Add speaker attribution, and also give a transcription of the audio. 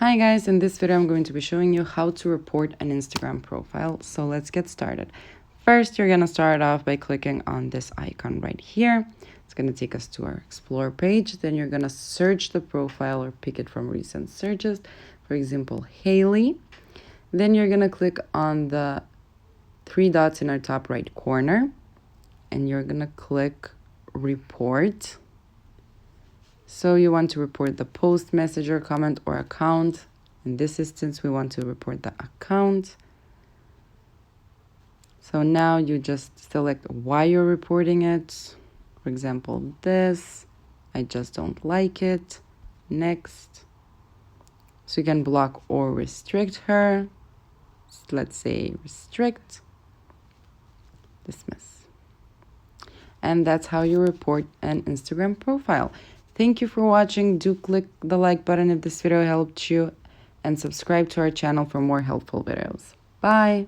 Speaker 1: Hi guys, in this video I'm going to be showing you how to report an Instagram profile. So let's get started. First, you're going to start off by clicking on this icon right here. It's going to take us to our Explore page. Then you're going to search the profile or pick it from recent searches. For example, Haley. Then you're going to click on the three dots in our top right corner. And you're going to click Report. So you want to report the post, message, or comment, or account. In this instance, we want to report the account. So now you just select why you're reporting it. For example, this. I just don't like it. Next. So you can block or restrict her. So let's say restrict. Dismiss. And that's how you report an Instagram profile. Thank you for watching. Do click the like button if this video helped you and subscribe to our channel for more helpful videos. Bye!